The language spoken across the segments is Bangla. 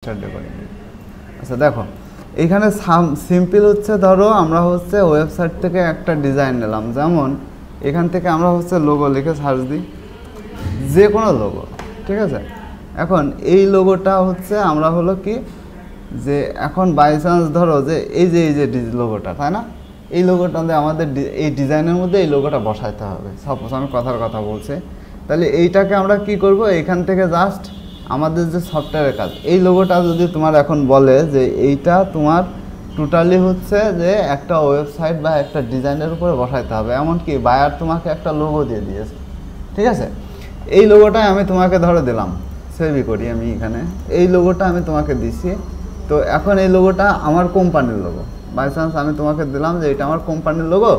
Start recording. আচ্ছা দেখো এইখানে সিম্পল হচ্ছে, ধরো আমরা হচ্ছে ওয়েবসাইট থেকে একটা ডিজাইন নিলাম, যেমন এখান থেকে আমরা হচ্ছে লোগো লিখে সার্চ দিই, যে কোনো লোগো, ঠিক আছে। এখন এই লোগোটা হচ্ছে আমরা হলো কি যে এখন বাই চান্স ধরো যে এই যে লোগোটা, তাই না, এই লোগোটা আমাদের এই ডিজাইনের মধ্যে এই লোগোটা বসাইতে হবে। সাপোজ আমি কথার কথা বলছি, তাহলে এইটাকে আমরা কি করব, এইখান থেকে জাস্ট আমাদের যে সফটওয়্যারের কাজ, এই লোগোটা যদি তোমার এখন বলে যে এইটা তোমার টোটালি হচ্ছে যে একটা ওয়েবসাইট বা একটা ডিজাইনের উপরে বসাইতে হবে, এমনকি বায়ার তোমাকে একটা লোগো দিয়ে দিয়েছে, ঠিক আছে। এই লোগোটা আমি তোমাকে ধরো দিলাম, সেভই করি আমি এখানে, এই লোগোটা আমি তোমাকে দিছি। তো এখন এই লোগোটা আমার কোম্পানির লোগো, বাই চান্স আমি তোমাকে দিলাম যে এটা আমার কোম্পানির লোগো,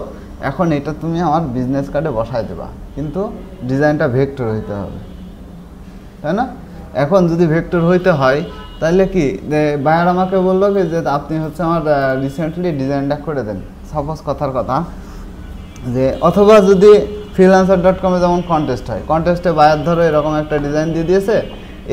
এখন এটা তুমি আমার বিজনেস কার্ডে বসাই দেবা, কিন্তু ডিজাইনটা ভেক্টর হইতে হবে, তাই না। এখন যদি ভেক্টর হইতে হয় তাহলে কি যে বায়ার আমাকে বললো কি যে আপনি হচ্ছে আমার রিসেন্টলি ডিজাইনটা করে দেন, সাপোজ কথার কথা যে, অথবা যদি freelancer.com যেমন কন্টেস্ট হয়, কন্টেস্টে বায়ার ধরো এরকম একটা ডিজাইন দিয়ে দিয়েছে,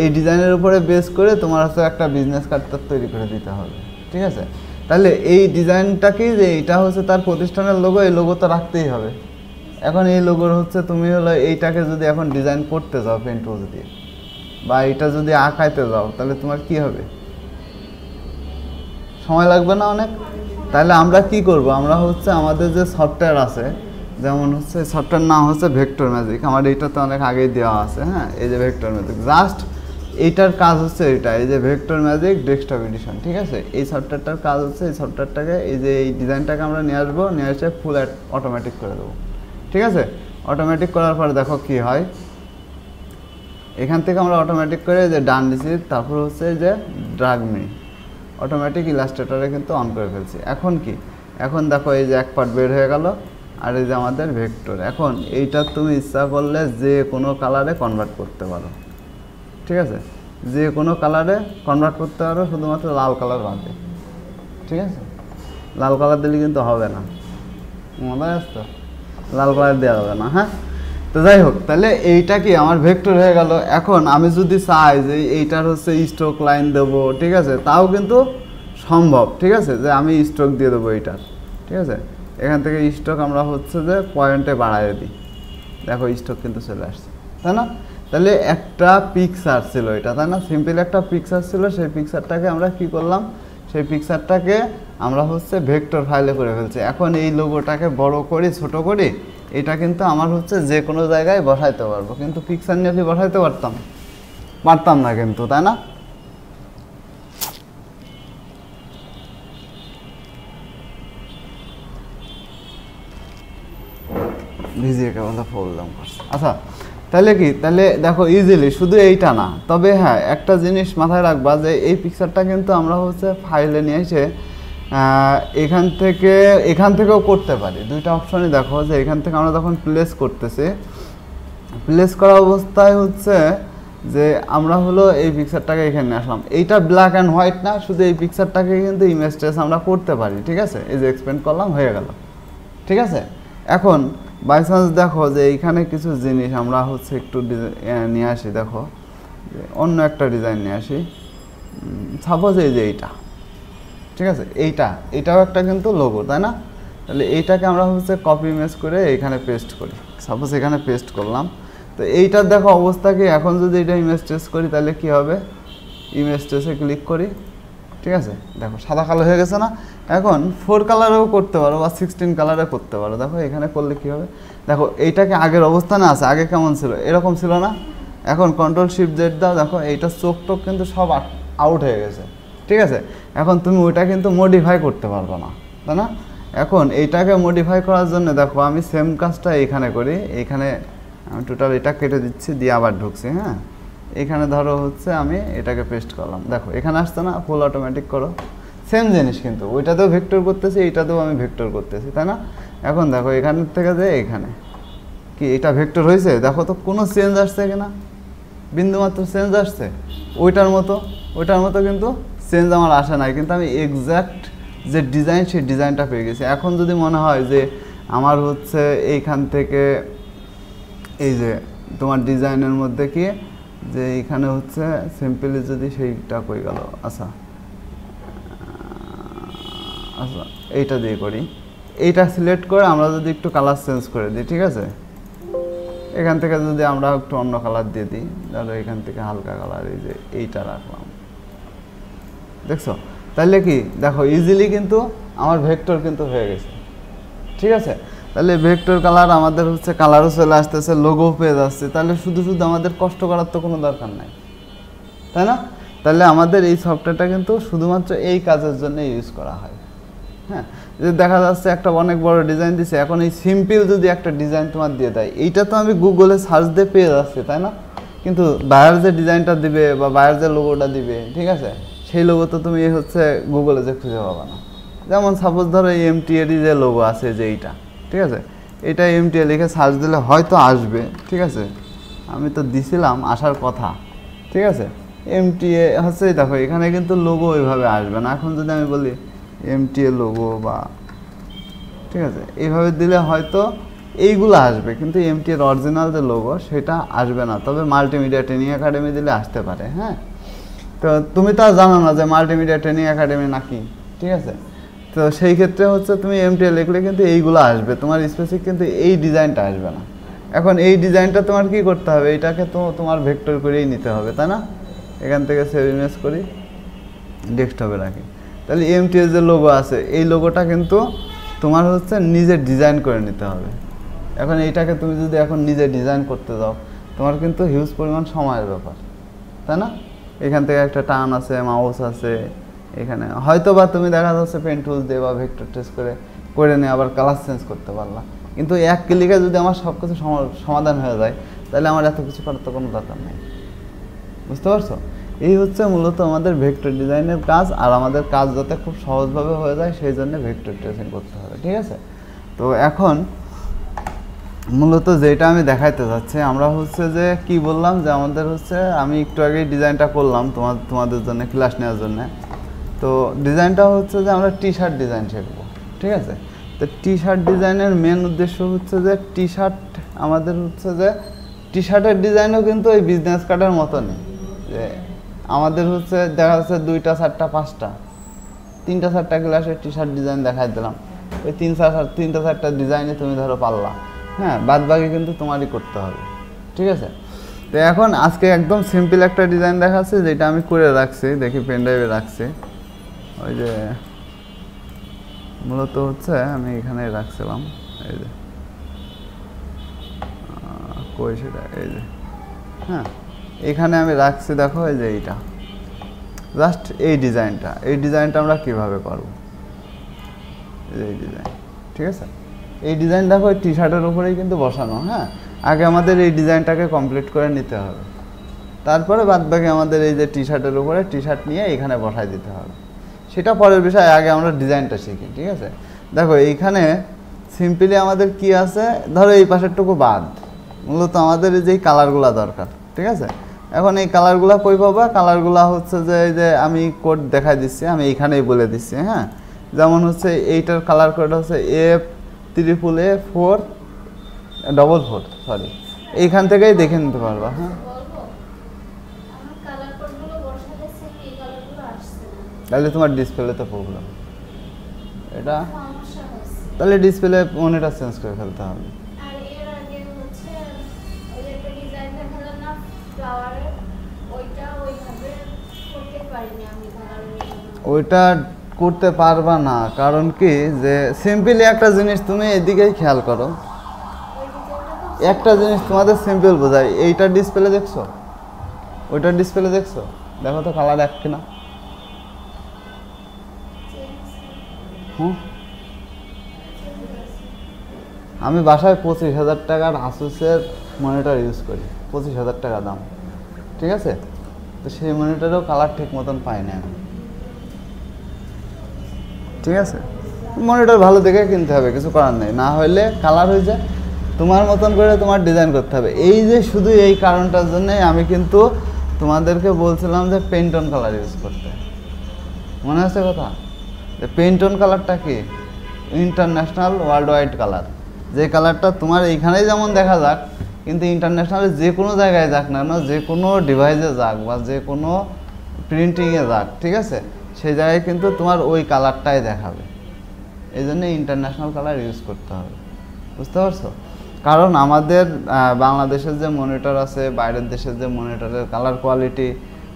এই ডিজাইনের উপরে বেস করে তোমার হচ্ছে একটা বিজনেস কার্ড তৈরি করে দিতে হবে, ঠিক আছে। তাহলে এই ডিজাইনটা কি যে এটা হচ্ছে তার প্রতিষ্ঠানের লোগো, এই লোগো তো রাখতেই হবে। এখন এই লোগোর হচ্ছে তুমি হলো এইটাকে যদি এখন ডিজাইন করতে যাও পেন টুলস দিয়ে, বা এটা যদি আঁকাইতে যাও, তাহলে তোমার কি হবে, সময় লাগবে না অনেক। তাহলে আমরা কি করব, আমরা হচ্ছে আমাদের যে সফটওয়্যার আছে, যেমন হচ্ছে সফটওয়্যার নাম হচ্ছে ভেক্টর ম্যাজিক, আমার এইটা তো অনেক আগেই দেওয়া আছে, হ্যাঁ, এই যে ভেক্টর ম্যাজিক, জাস্ট এইটার কাজ হচ্ছে এটা, এই যে ভেক্টর ম্যাজিক ডেস্কটপ এডিশন, ঠিক আছে। এই সফটওয়্যারটার কাজ হচ্ছে এই সফটওয়্যারটাকে এই যে এই ডিজাইনটাকে আমরা নিয়ে আসবো, নিয়ে এসে ফুল অটোমেটিক করে দেবো, ঠিক আছে। অটোমেটিক করার পরে দেখো কি হয়, এখান থেকে আমরা অটোমেটিক করে যে ডান দিছি, তারপর হচ্ছে যে ড্রাগ মি অটোমেটিক ইলাস্ট্রেটরে কিন্তু অন করে ফেলছি। এখন কি, এখন দেখো এই যে এক পার্ট বের হয়ে গেল, আর এই যে আমাদের ভেক্টর, এখন এইটা তুমি ইচ্ছা করলে যে কোনো কালারে কনভার্ট করতে পারো, ঠিক আছে, যে কোনো কালারে কনভার্ট করতে পারো, শুধুমাত্র লাল কালার বাদে, ঠিক আছে। লাল কালার দিলে কিন্তু হবে না, মনে আসতো, লাল কালার দেওয়া হবে না, হ্যাঁ। তো যাই হোক, তাহলে এইটা কি আমার ভেক্টর হয়ে গেল। এখন আমি যদি চাই যে এইটার হচ্ছে স্ট্রোক লাইন দেবো, ঠিক আছে, তাও কিন্তু সম্ভব, ঠিক আছে, যে আমি স্ট্রোক দিয়ে দেবো এইটার, ঠিক আছে। এখান থেকে স্ট্রোক আমরা হচ্ছে যে পয়েন্টে বাড়াইয়ে দিই, দেখো স্ট্রোক কিন্তু চলে আসছে, তাই না। তাহলে একটা পিকচার ছিল এটা, তাই না, সিম্পল একটা পিকচার ছিল, সেই পিকচারটাকে আমরা কি করলাম, সেই পিকচারটাকে আমরা হচ্ছে ভেক্টর ফাইলে করে ফেলছি। এখন এই লোগোটাকে বড় করি ছোট করি, এটা কিন্তু আমার হচ্ছে যে কোনো জায়গায় বসাইতে পারবো, কিন্তু পিকচার নিয়ে কি বসাইতে পারতাম না কিন্তু, তাই না। ভিজিয়ে কেবল বললাম। আচ্ছা তাহলে কি, তাহলে দেখো ইজিলি শুধু এইটা না, তবে হ্যাঁ একটা জিনিস মাথায় রাখবা যে এই পিকচারটা কিন্তু আমরা হচ্ছে ফাইলে নিয়ে এসে এখান থেকেও করতে পারি। দুইটা অপশনই দেখো, যে এখান থেকে আমরা যখন প্লেস করতেছি, প্লেস করা অবস্থায় হচ্ছে যে আমরা হলো এই পিকচারটাকে এখানে আসলাম, এইটা ব্ল্যাক অ্যান্ড হোয়াইট না, শুধু এই পিকচারটাকে কিন্তু ইমেজ ট্রেস আমরা করতে পারি, ঠিক আছে। এই যে এক্সপেন্ড করলাম, হয়ে গেল, ঠিক আছে। এখন বাই চান্স দেখো যে এইখানে কিছু জিনিস আমরা হচ্ছে একটু নিয়ে আসি, দেখো যে অন্য একটা ডিজাইন নিয়ে আসি, সাপোজ এই যে এইটা, ঠিক আছে, এইটাও একটা কিন্তু লোগো, তাই না। তাহলে এইটাকে আমরা হচ্ছে কপি ইমেজ করে এইখানে পেস্ট করি, সাপোজ এখানে পেস্ট করলাম। তো এইটার দেখো অবস্থা কি, এখন যদি এটা ইমেজ ট্রেস করি তাহলে কি হবে, ইমেজ ট্রেসে ক্লিক করি, ঠিক আছে, দেখো সাদা কালো হয়ে গেছে না। এখন 4 কালারেও করতে পারো বা 16 কালারে করতে পারো, দেখো এখানে করলে কি হবে, দেখো এইটাকে আগের অবস্থানে আছে, আগে কেমন ছিল, এরকম ছিল না। এখন Ctrl+Shift+Z দাও, দেখো এইটা চোখ টোক কিন্তু সব আউট হয়ে গেছে, ঠিক আছে। এখন তুমি ওইটা কিন্তু মডিফাই করতে পারবে না, তাই না। এখন এইটাকে মডিফাই করার জন্য দেখো আমি সেম কাজটা এইখানে করি, এইখানে আমি টোটাল এটা কেটে দিচ্ছি, দিয়ে আবার ঢুকছি, হ্যাঁ। এখানে ধরো হচ্ছে আমি এটাকে পেস্ট করলাম, দেখো এখানে আসছে না, ফুল অটোমেটিক করো, সেম জিনিস কিন্তু ওইটাতেও ভেক্টর করতেছি, এইটাতেও আমি ভেক্টর করতেছি, তাই না। এখন দেখো এখান থেকে যে এখানে কি এটা ভেক্টর হয়েছে, দেখো তো কোনো চেঞ্জ আসছে কিনা, বিন্দুমাত্র চেঞ্জ আসছে, ওইটার মতো কিন্তু চেঞ্জ আমার আসে নাই, কিন্তু আমি এক্স্যাক্ট যে ডিজাইন সেই ডিজাইনটা পেয়ে গেছি। এখন যদি মনে হয় যে আমার হচ্ছে এইখান থেকে এই যে তোমার ডিজাইনের মধ্যে কি যে এখানে হচ্ছে সিম্পলি যদি সেইটা কই গেল, আচ্ছা আচ্ছা এইটা দিয়ে করি, এইটা সিলেক্ট করে আমরা যদি একটু কালার চেঞ্জ করে দিই, ঠিক আছে, এখান থেকে যদি আমরা একটু অন্য কালার দিয়ে দিই, ধরো এখান থেকে হালকা কালার, এই যে এইটা রাখলাম, দেখছো, তাহলে কি দেখো ইজিলি কিন্তু আমার ভেক্টর কিন্তু হয়ে গেছে, ঠিক আছে। তাহলে ভেক্টর কালার আমাদের হচ্ছে কালারও চলে আসতেছে, লোগো পেয়ে যাচ্ছে, তাহলে শুধু শুধু আমাদের কষ্ট করার তো কোনো দরকার নাই, তাই না? তাহলে আমাদের এই সফটওয়্যারটা কিন্তু শুধুমাত্র এই কাজের জন্য ইউজ করা হয়। হ্যাঁ, যে দেখা যাচ্ছে একটা অনেক বড় ডিজাইন দিছে, এখন এই সিম্পল যদি একটা ডিজাইন তোমার দিয়ে দেয়, এইটা তো আমি গুগলে সার্চ দিয়ে পেয়ে যাচ্ছি, তাই না? কিন্তু বায়ার যে ডিজাইনটা দিবে বা বায়ার যে লোগোটা দিবে, ঠিক আছে, সেই লোগো তো তুমি হচ্ছে গুগলে যে খুঁজে পাবা না। যেমন সাপোজ ধরো এই এমটিএরই যে লোগো আছে, যে এইটা, ঠিক আছে, এটা এমটিএ লিখে সার্চ দিলে হয়তো আসবে, ঠিক আছে, আমি তো দিছিলাম আসার কথা, ঠিক আছে। এমটিএ হচ্ছে দেখো এখানে কিন্তু লোগো ওইভাবে আসবে না। এখন যদি আমি বলি এমটিএ লোগো বা, ঠিক আছে, এইভাবে দিলে হয়তো এইগুলো আসবে, কিন্তু এমটিএর অরিজিনাল যে লোগো সেটা আসবে না। তবে মাল্টিমিডিয়া ট্রেনিং একাডেমি দিলে আসতে পারে। হ্যাঁ, তো তুমি তো আর জানো না যে মাল্টিমিডিয়া ট্রেনিং একাডেমি নাকি, ঠিক আছে। তো সেই ক্ষেত্রে হচ্ছে তুমি এমটিএ লিখলে কিন্তু এইগুলো আসবে, তোমার স্পেসিফিক কিন্তু এই ডিজাইনটা আসবে না। এখন এই ডিজাইনটা তোমার কি করতে হবে, এইটাকে তো তোমার ভেক্টর করেই নিতে হবে, তাই না? এখান থেকে সেভ ইমেজ করি, ডেস্কটপে রাখি। তাহলে এমটিএস যে লোগো আছে, এই লোগোটা কিন্তু তোমার হচ্ছে নিজে ডিজাইন করে নিতে হবে। এখন এইটাকে তুমি যদি এখন নিজে ডিজাইন করতে যাও, তোমার কিন্তু হিউজ পরিমাণ সময়ের ব্যাপার, তাই না? এখান থেকে একটা টান আছে, মাউস আছে, এখানে হয়তো বা তুমি দেখা যাচ্ছে পেন টুলস দিয়ে বা ভেক্টর টেস্ট করে নিয়ে আবার কালার চেঞ্জ করতে পারলা। কিন্তু এক ক্লিকে যদি আমার সব কিছু সমাধান হয়ে যায়, তাহলে আমার এত কিছু করার তো কোনো দরকার নেই। বুঝতে পারছো? এই হচ্ছে মূলত আমাদের ভেক্টর ডিজাইনের কাজ। আর আমাদের কাজ যাতে খুব সহজভাবে হয়ে যায় সেই জন্য ভেক্টর ট্রেসিং করতে হবে, ঠিক আছে। তো এখন মূলত যেটা আমি দেখাইতে যাচ্ছি, আমরা হচ্ছে যে কি বললাম যে আমাদের হচ্ছে, আমি একটু আগেই ডিজাইনটা করলাম তোমাদের জন্য ক্লাস নেওয়ার জন্য। তো ডিজাইনটা হচ্ছে যে আমরা টি শার্ট ডিজাইন শিখবো, ঠিক আছে। তো টি শার্ট ডিজাইনের মেন উদ্দেশ্য হচ্ছে যে টি শার্ট আমাদের হচ্ছে যে টি শার্টের ডিজাইনও কিন্তু ওই বিজনেস কার্ডের মতনই, যে আমাদের হচ্ছে দেখা যাচ্ছে 2টা 4টা 5টা 3টা 4টা ক্লাসের টি শার্ট ডিজাইন দেখাই দিলাম, ওই 3টা 4টা ডিজাইনে তুমি ধরো পারলা। হ্যাঁ, বাদ বাকি কিন্তু তোমারই করতে হবে, ঠিক আছে। তো এখন আজকে একদম সিম্পল একটা ডিজাইন দেখাচ্ছে, যেটা আমি করে রাখছি, দেখি পেন ড্রাইভে রাখছি। ওই যে মূলত হচ্ছে আমি এখানে রাখছিলাম, এই যে কই সেটা, এই যে, হ্যাঁ এখানে আমি রাখছি, দেখো এই যে এইটা জাস্ট এই ডিজাইনটা আমরা কিভাবে করবো, এই ডিজাইন, ঠিক আছে। এই ডিজাইন দেখো এই টি শার্টের উপরেই কিন্তু বসানো। হ্যাঁ, আগে আমাদের এই ডিজাইনটাকে কমপ্লিট করে নিতে হবে, তারপরে বাদ বাকি আমাদের এই যে টি শার্টের উপরে টি শার্ট নিয়ে এখানে বসাই দিতে হবে, সেটা পরের বিষয়। আগে আমরা ডিজাইনটা শিখি, ঠিক আছে। দেখো এইখানে সিম্পলি আমাদের কি আছে, ধরো এই পাশেরটুকু বাদ, মূলত আমাদের এই যে কালারগুলো দরকার, ঠিক আছে। এখন এই কালারগুলো কই পাবা, কালারগুলো হচ্ছে যে এই যে আমি কোড দেখাই দিচ্ছি, আমি এইখানেই বলে দিচ্ছি। হ্যাঁ, যেমন হচ্ছে এইটার কালার কোড হচ্ছে F4A444, সরি, এইখান থেকেই দেখে নিতে পারবা। হ্যাঁ, তাহলে তোমার ডিসপ্লেতে প্রবলেম, এটা তাহলে ডিসপ্লে মনিটর চেঞ্জ করে ফেলতে হবে। ওইটা করতে পারবা না, কারণ কি যে সিম্পলি একটা জিনিস তুমি এদিকেই খেয়াল করো, একটা জিনিস তোমাদের সিম্পল বোঝায়। এইটা ডিসপ্লে দেখছো, ওইটার ডিসপ্লে দেখছো, দেখো তো কালার এক কিনা। আমি বাসায় 25,000 টাকার আসুসের মনিটর ইউজ করি, 25,000 টাকা দাম, ঠিক আছে। তো সেই মনিটরেও কালার ঠিক মতন পাই না আমি, ঠিক আছে। মনিটর ভালো দেখে কিনতে হবে, কিছু করার নেই, না হলে কালার হয়ে যায়, তোমার মতন করে তোমার ডিজাইন করতে হবে। এই যে শুধু এই কারণটার জন্যই আমি কিন্তু তোমাদেরকে বলছিলাম যে পেন্টন কালার ইউজ করতে, মনে আছে কথা? যে পেন্টন কালারটা কি ইন্টারন্যাশনাল ওয়ার্ল্ড ওয়াইড কালার, যে কালারটা তোমার এইখানেই যেমন দেখা যাক, কিন্তু ইন্টারন্যাশনালে যে কোনো জায়গায় যাক না, যে কোনো ডিভাইসে যাক বা যে কোনো প্রিন্টিংয়ে যাক, ঠিক আছে, সেই জায়গায় কিন্তু তোমার ওই কালারটাই দেখাবে। এই জন্য ইন্টারন্যাশনাল কালার ইউজ করতে হবে, বুঝতে পারছো? কারণ আমাদের বাংলাদেশের যে মনিটর আছে, বাইরের দেশের যে মনিটরের কালার কোয়ালিটি,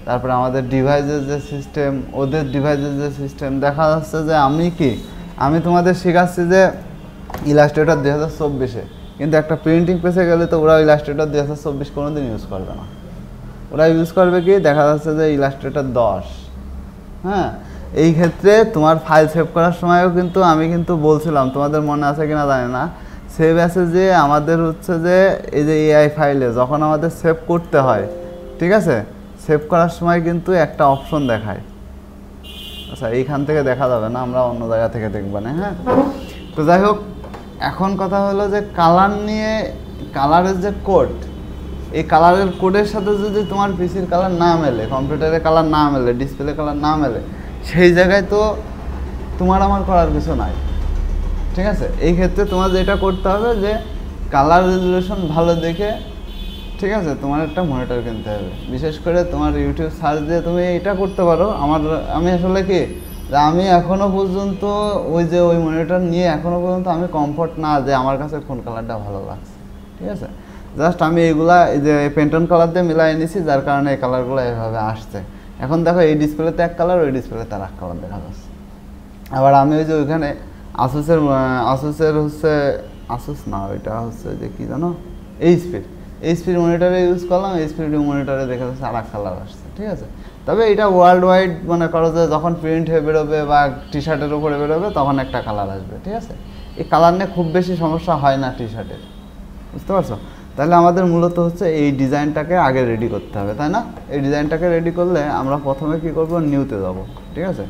তারপরে আমাদের ডিভাইসের যে সিস্টেম, ওদের ডিভাইসের যে সিস্টেম, দেখা যাচ্ছে যে আমি তোমাদের শেখাচ্ছি যে ইলাস্ট্রেটর 2024-এ, কিন্তু একটা প্রিন্টিং প্রেসে গেলে তো ওরা ইলাস্ট্রেটর 2024 কোনোদিন ইউজ করবে না। ওরা ইউজ করবে কি, দেখা যাচ্ছে যে ইলাস্ট্রেটর 10। হ্যাঁ, এই ক্ষেত্রে তোমার ফাইল সেভ করার সময়ও কিন্তু আমি কিন্তু বলছিলাম, তোমাদের মনে আছে কিনা জানি না, সেভ আছে যে আমাদের হচ্ছে যে এই যে এআই ফাইলে যখন আমাদের সেভ করতে হয়, ঠিক আছে, সেভ করার সময় কিন্তু একটা অপশন দেখায়। আচ্ছা, এইখান থেকে দেখা যাবে না, আমরা অন্য জায়গা থেকে দেখব না। হ্যাঁ, তো যাই হোক, এখন কথা হলো যে কালার নিয়ে, কালারের যে কোড, এই কালারের কোডের সাথে যদি তোমার পিসির কালার না মেলে, কম্পিউটারের কালার না মেলে, ডিসপ্লে কালার না মেলে, সেই জায়গায় তো তোমার আমার করার কিছু নাই, ঠিক আছে। এই ক্ষেত্রে তোমার যেটা করতে হবে যে কালার রেজুলেশন ভালো দেখে, ঠিক আছে, তোমার একটা মনিটর কিনতে হবে। বিশেষ করে তোমার ইউটিউব সার্চ দিয়ে তুমি এটা করতে পারো। আমি আসলে কি, আমি এখনও পর্যন্ত ওই মনিটর নিয়ে এখনও পর্যন্ত আমি কমফর্ট না যে আমার কাছে কোন কালারটা ভালো লাগছে, ঠিক আছে। জাস্ট আমি এইগুলা এই যে পেন্টন কালার দিয়ে মিলাই নিছি, যার কারণে এই কালারগুলো এইভাবে আসছে। এখন দেখো এই ডিসপ্লেতে এক কালার, ওই ডিসপ্লেতে আর এক কালার দেখা যাচ্ছে। আবার আমি ওই যে ওইখানে আসুসের হচ্ছে আসুস না, ওইটা হচ্ছে যে কি জানো, এইচপির মনিটরে ইউজ করলাম, এইচপির মনিটরে দেখা যাচ্ছে আর এক কালার আসছে, ঠিক আছে। তবে এটা ওয়ার্ল্ড ওয়াইড মনে করো যে যখন প্রিন্ট হয়ে বেরোবে বা টি শার্টের উপরে বেরোবে তখন একটা কালার আসবে, ঠিক আছে। এই কালার নিয়ে খুব বেশি সমস্যা হয় না টি শার্টের, বুঝতে পারছো? তাহলে আমাদের মূলত হচ্ছে এই ডিজাইনটাকে আগে রেডি করতে হবে, তাই না? এই ডিজাইনটাকে রেডি করলে আমরা প্রথমে কি করব, নিউতে যাব, ঠিক আছে।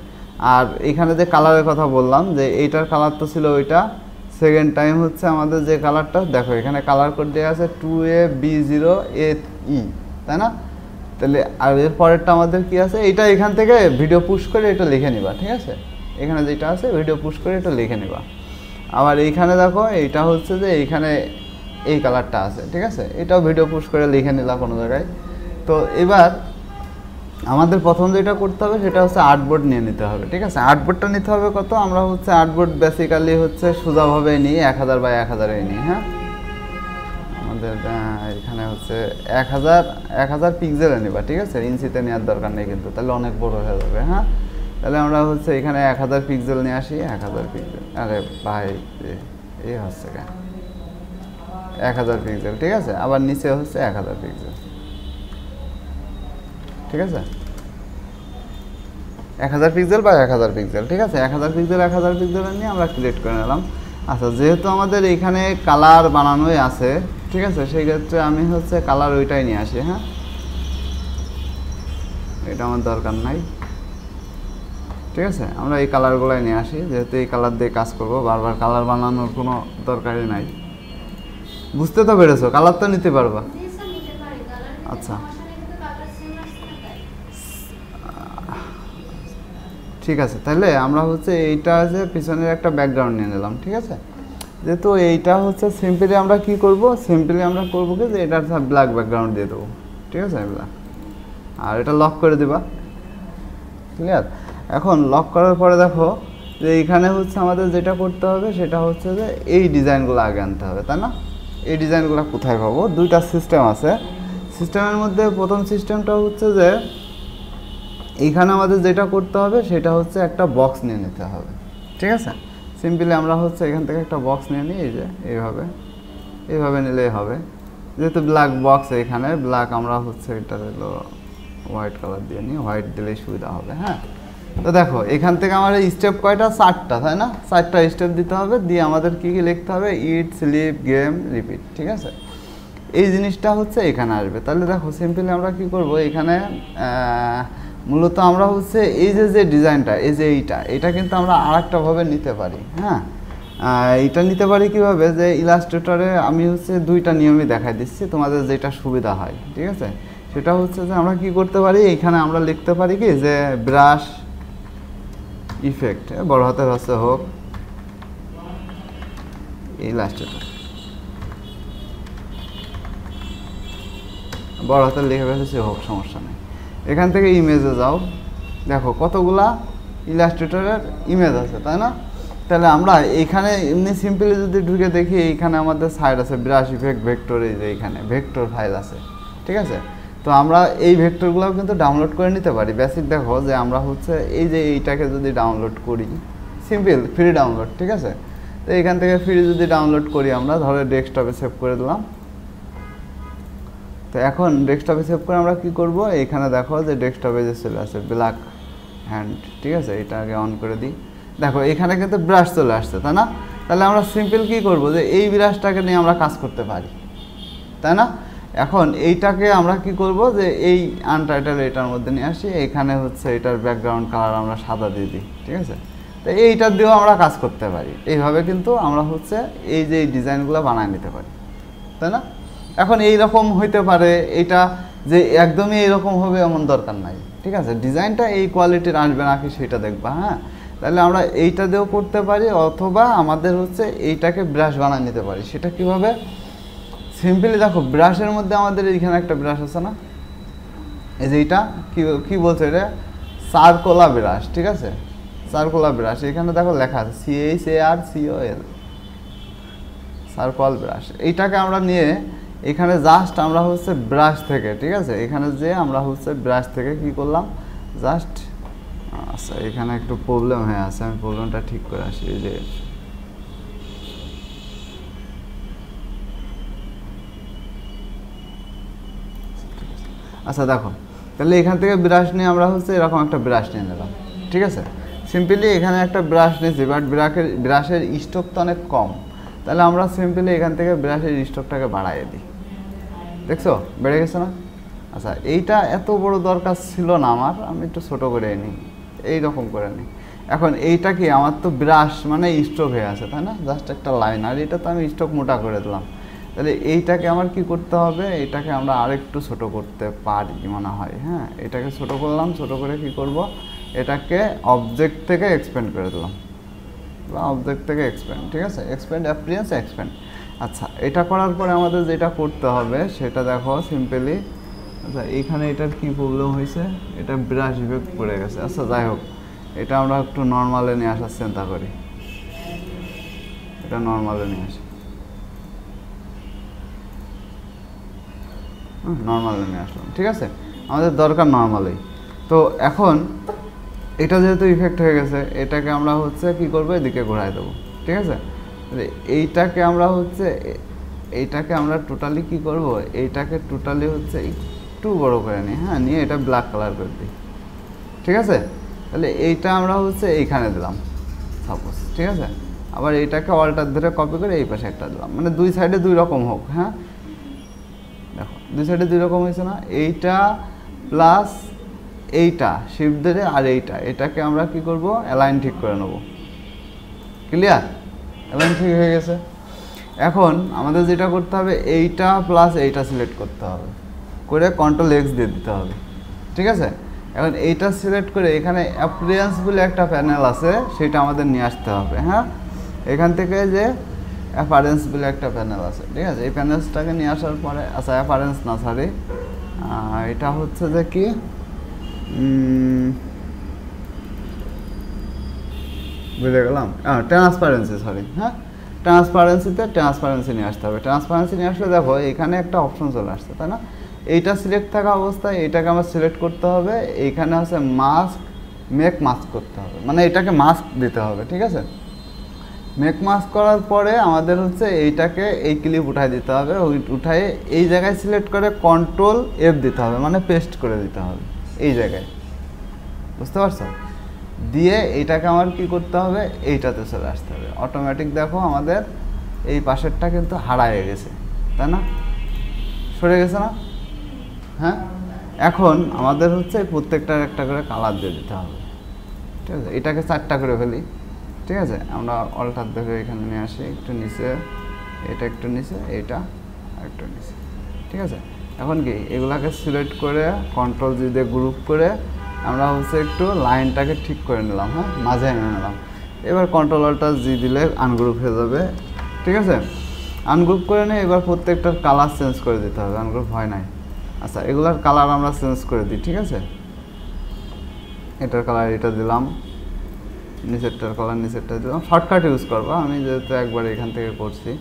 আর এখানে যে কালারের কথা বললাম যে এইটার কালার তো ছিল ওইটা, সেকেন্ড টাইম হচ্ছে আমাদের যে কালারটা, দেখো এখানে কালার কোড দেওয়া আছে 2AB0AE, তাই না? তাহলে আর এর পরেরটা আমাদের কি আছে, এইটা এখান থেকে ভিডিও পুশ করে এটা লিখে নিবা, ঠিক আছে। এখানে যেটা আছে ভিডিও পুশ করে এটা লিখে নিবা। আবার এইখানে দেখো এইটা হচ্ছে যে এইখানে এই কালারটা আছে, ঠিক আছে, এটাও ভিডিও পুশ করে লিখে নিলাম কোনো জায়গায়। তো এবার আমাদের প্রথম যেটা করতে হবে সেটা হচ্ছে আর্টবোর্ড নিয়ে নিতে হবে, ঠিক আছে। আর্টবোর্ডটা নিতে হবে কত, আমরা হচ্ছে আর্টবোর্ড বেসিক্যালি হচ্ছে সোজাভাবে নিই 1000 বাই 1000 নিই। হ্যাঁ, আমাদের এখানে হচ্ছে 1000 পিক্সেলে নিবা, ঠিক আছে, ইঞ্চিতে নেওয়ার দরকার নেই কিন্তু, তাহলে অনেক বড় হয়ে যাবে। হ্যাঁ, তাহলে আমরা হচ্ছে এখানে 1000 পিক্সেল নিয়ে আসি, 1000 পিক্সেল, আরে ভাই এই হচ্ছে 1000 পিক্সেল, ঠিক আছে। আবার নিচে হচ্ছে 1000 পিক্সেল, ঠিক আছে, 1000 পিক্সেল বা 1000 পিক্সেল, ঠিক আছে। 1000 পিক্সেল নিয়ে আমরা ক্রিয়েট করে নিলাম। আচ্ছা, যেহেতু আমাদের এখানে কালার বানানোই আছে, ঠিক আছে, সেই ক্ষেত্রে আমি হচ্ছে কালার ওইটাই নিয়ে আসি। হ্যাঁ, এটা আমার দরকার নাই, ঠিক আছে। আমরা এই কালারগুলাই নিয়ে আসি, যেহেতু এই কালার দিয়ে কাজ করবো, বারবার কালার বানানোর কোনো দরকারই নাই। বুঝতে তো পেরেছো, কালার তো নিতে পারবা। আচ্ছা, ঠিক আছে, তাহলে আমরা হচ্ছে এইটা আছে পিছনের একটা ব্যাকগ্রাউন্ড নিয়ে নিলাম, ঠিক আছে। যেহেতু এইটা হচ্ছে সিম্পলি আমরা কি করব, সিম্পলি আমরা করবো কি যে এটা ব্ল্যাক ব্যাকগ্রাউন্ড দিয়ে দেবো, ঠিক আছে, ব্ল্যাক। আর এটা লক করে দিবা, ক্লিয়ার। এখন লক করার পরে দেখো যে এইখানে হচ্ছে আমাদের যেটা করতে হবে সেটা হচ্ছে যে এই ডিজাইনগুলো আগে আনতে হবে, তাই না? এই ডিজাইনগুলো কোথায় পাবো, দুইটা সিস্টেম আছে। সিস্টেমের মধ্যে প্রথম সিস্টেমটা হচ্ছে যে এইখানে আমাদের যেটা করতে হবে সেটা হচ্ছে একটা বক্স নিয়ে নিতে হবে, ঠিক আছে। সিম্পলি আমরা হচ্ছে এখান থেকে একটা বক্স নিয়ে নিই, এই যে এইভাবে নিলেই হবে। যেহেতু ব্ল্যাক বক্স, এখানে ব্ল্যাক আমরা হচ্ছে এটা হলো হোয়াইট কালার দিয়ে নিই, হোয়াইট দিলেই সুবিধা হবে। হ্যাঁ, তো দেখো এখান থেকে আমার স্টেপ কয়টা, 4টা, তাই না? 4টা স্টেপ দিতে হবে, দিয়ে আমাদের কী কী লিখতে হবে, ইট, স্লিপ, গেম, রিপিট, ঠিক আছে। এই জিনিসটা হচ্ছে এখানে আসবে। তাহলে দেখো সিম্পলি আমরা কি করব, এখানে মূলত আমরা হচ্ছে এই যে ডিজাইনটা, এই যে এইটা কিন্তু আমরা আরেকটাভাবে নিতে পারি। হ্যাঁ, এটা নিতে পারি কিভাবে, যে ইলাস্ট্রেটরে আমি হচ্ছে 2টা নিয়মই দেখাই দিচ্ছি, তোমাদের যেটা সুবিধা হয়, ঠিক আছে। সেটা হচ্ছে যে আমরা কি করতে পারি, এইখানে আমরা লিখতে পারি কি যে ব্রাশ ইফেক্ট, বড় হাতের হচ্ছে হোক ইলাস্ট্রেটর, বড় হাতে লিখে ফেলেছি, হোক সমস্যা নেই। এখান থেকে ইমেজে যাও, দেখো কতগুলা ইলাস্ট্রেটরের ইমেজ আছে, তাই না? তাহলে আমরা এইখানে এমনি সিম্পলি যদি ঢুকে দেখি, এইখানে আমাদের সাইড আছে ব্রাশ ইফেক্ট ভেক্টর, এই যে এইখানে ভেক্টর ফাইল আছে, ঠিক আছে? তো আমরা এই ভেক্টরগুলোও কিন্তু ডাউনলোড করে নিতে পারি। বেসিক দেখো যে আমরা হচ্ছে এই যে এইটাকে যদি ডাউনলোড করি, সিম্পল ফ্রি ডাউনলোড, ঠিক আছে? তো এইখান থেকে ফ্রি যদি ডাউনলোড করি আমরা, ধরো ডেস্কটপে সেভ করে দিলাম। তো এখন ডেস্কটপে সেভ করে আমরা কি করব, এইখানে দেখো যে ডেস্কটপে যে চলে আসে ব্ল্যাক হ্যান্ড, ঠিক আছে? এটা আগে অন করে দিই। দেখো এখানে কিন্তু ব্রাশ চলে আসছে, তাই না? তাহলে আমরা সিম্পল কি করব, যে এই ব্রাশটাকে নিয়ে আমরা কাজ করতে পারি, তাই না? এখন এইটাকে আমরা কি করব, যে এই আনটাইটেল এটার মধ্যে নিয়ে আসি, এখানে হচ্ছে এটার ব্যাকগ্রাউন্ড কালার আমরা সাদা দিয়ে দিই, ঠিক আছে? তো এইটার দিয়েও আমরা কাজ করতে পারি। এইভাবে কিন্তু আমরা হচ্ছে এই যে ডিজাইনগুলো বানায় নিতে পারি, তাই না? এখন এই রকম হইতে পারে, এটা যে একদমই এইরকম হবে এমন দরকার নাই, ঠিক আছে? ডিজাইনটা এই কোয়ালিটির আসবে নাকি সেটা দেখবা, হ্যাঁ? তাহলে আমরা এইটা দিয়েও করতে পারি, অথবা আমাদের হচ্ছে এইটাকে ব্রাশ বানিয়ে নিতে পারি। সেটা কীভাবে, সিম্পলি দেখো ব্রাশের মধ্যে আমাদের এইখানে একটা ব্রাশ আছে না, এই যে এইটা কি বলছে, এটা সার্কোলা ব্রাশ, ঠিক আছে? সার্কোলা ব্রাশ, এখানে দেখো লেখা আছে CHARCOL, সার্কল ব্রাশ। এইটাকে আমরা নিয়ে এখানে জাস্ট আমরা হচ্ছে ব্রাশ থেকে, ঠিক আছে? এখানে যে আমরা হচ্ছে ব্রাশ থেকে কি করলাম, জাস্ট আচ্ছা এখানে একটু প্রবলেম হয়ে আছে, আমি প্রবলেমটা ঠিক করে আসি। এই যে আচ্ছা দেখো, তাহলে এখান থেকে ব্রাশ নিয়ে আমরা হচ্ছে এরকম একটা ব্রাশ নিয়ে নিলাম, ঠিক আছে? সিম্পলি এখানে একটা ব্রাশ নিয়েছি, বাট ব্রাশের স্টক তো অনেক কম। তাহলে আমরা সিম্পলি এখান থেকে ব্রাশের স্টকটাকে বাড়াইয়ে দিই, দেখছো বেড়ে গেছে না? আচ্ছা এইটা এত বড় দরকার ছিল না আমার, আমি একটু ছোটো করে নিই, এইরকম করে নিই। এখন এইটা কি, আমার তো ব্রাশ মানে স্ট্রোক হয়ে আছে, তাই না? জাস্ট একটা লাইন, আর এটা তো আমি স্ট্রোক মোটা করে দিলাম। তাহলে এইটাকে আমার কি করতে হবে, এইটাকে আমরা আরেকটু ছোট করতে পারি মনে হয়, হ্যাঁ? এটাকে ছোট করলাম, ছোট করে কি করব, এটাকে অবজেক্ট থেকে এক্সপেন্ড করে দিলাম, অবজেক্ট থেকে এক্সপেন্ড, ঠিক আছে? Expend appearance expend. আচ্ছা এটা করার পরে আমাদের যেটা করতে হবে সেটা দেখো সিম্পলি, আচ্ছা এইখানে এটার কি প্রবলেম হয়েছে, এটা ব্রাশ ইফেক্ট পড়ে গেছে। আচ্ছা যাই হোক, এটা আমরা একটু নর্মালে নিয়ে আসার চিন্তা করি, এটা নর্মালে নিয়ে আসি, নর্মালে নিয়ে আসলাম, ঠিক আছে? আমাদের দরকার নর্মালেই। তো এখন এটা যেহেতু ইফেক্ট হয়ে গেছে, এটাকে আমরা হচ্ছে কি করবো, এদিকে ঘোরায় দেবো, ঠিক আছে? এইটাকে আমরা হচ্ছে এইটাকে আমরা টোটালি কি করব, এইটাকে টোটালি হচ্ছে একটু বড় করে নিই, হ্যাঁ? নিয়ে এটা ব্ল্যাক কালার করে দিই, ঠিক আছে? তাহলে এইটা আমরা হচ্ছে এইখানে দিলাম সাপোজ, ঠিক আছে? আবার এইটাকে অল্টার ধরে কপি করে এই পাশে একটা দিলাম, মানে দুই সাইডে দুই রকম হোক, হ্যাঁ? দেখো দুই সাইডে দুই রকম হয়েছে না? এইটা প্লাস এইটা শিফট ধরে, আর এটাকে আমরা কি করব, অ্যালাইন ঠিক করে নেব। ক্লিয়ার? অ্যালাইন ঠিক হয়ে গেছে। এখন আমাদের যেটা করতে হবে, এইটা প্লাস এইটা সিলেক্ট করতে হবে, করে Ctrl+X দিয়ে দিতে হবে, ঠিক আছে? এখন এইটা সিলেক্ট করে এখানে অ্যাপিয়ারেন্স বলে একটা প্যানেল আছে, সেটা আমাদের নিয়ে আসতে হবে, হ্যাঁ? এখান থেকে যে অ্যাপিয়ারেন্স বলে একটা প্যানেল আছে, ঠিক আছে? এই প্যানেলসটাকে নিয়ে আসার পরে, আচ্ছা অ্যাপিয়ারেন্স না সরি, এটা হচ্ছে যে কি, বুঝে গেলাম, ট্রান্সপারেন্সি, সরি, হ্যাঁ? ট্রান্সপারেন্সি নিয়ে আসতে হবে। ট্রান্সপারেন্সি নিয়ে আসলে দেখো এখানে একটা অপশন চলে আসছে, তাই না? এইটা সিলেক্ট থাকা অবস্থায় এটাকে আমার সিলেক্ট করতে হবে, এইখানে আছে মাস্ক, মেক মাস্ক করতে হবে, মানে এটাকে মাস্ক দিতে হবে, ঠিক আছে? মেক মাস্ক করার পরে আমাদের হচ্ছে এইটাকে এই ক্লিপ উঠাই দিতে হবে, উঠাই এই জায়গায় সিলেক্ট করে Ctrl+F দিতে হবে, মানে পেস্ট করে দিতে হবে এই জায়গায়, বুঝতে পারছো? দিয়ে এইটাকে আমার কি করতে হবে, এইটাতে চলে আসতে হবে। অটোমেটিক দেখো আমাদের এই পাশেরটা কিন্তু হারায় গেছে, তাই না? সরে গেছে না? হ্যাঁ, এখন আমাদের হচ্ছে প্রত্যেকটার একটা করে কালার দিয়ে দিতে হবে, ঠিক আছে? এটাকে 4টা করে ফেলি, ঠিক আছে? আমরা অল্টার ধরে এখানে নিয়ে আসি, একটু নিচে, এটা একটু নিচে, এইটা একটু নিচে, ঠিক আছে? এখন কি এগুলাকে সিলেক্ট করে Ctrl+G দিয়ে গ্রুপ করে আমরা হচ্ছে একটু লাইনটাকে ঠিক করে নিলাম, হ্যাঁ? মাঝে এনে নিলাম। এবার Ctrl+G দিলে আনগ্রুপ হয়ে যাবে, ঠিক আছে? আনগ্রুপ করে নিয়ে এবার প্রত্যেকটার কালার চেঞ্জ করে দিতে হবে, আনগ্রুপ হয় নাই, আচ্ছা এগুলার কালার আমরা চেঞ্জ করে দিই, ঠিক আছে। এটার কালার এটা দিলাম, নিচেরটার কালার নিচেরটা দিলাম। শর্টকাট ইউজ করবা, আমি যেহেতু একবার এখান থেকে করছি,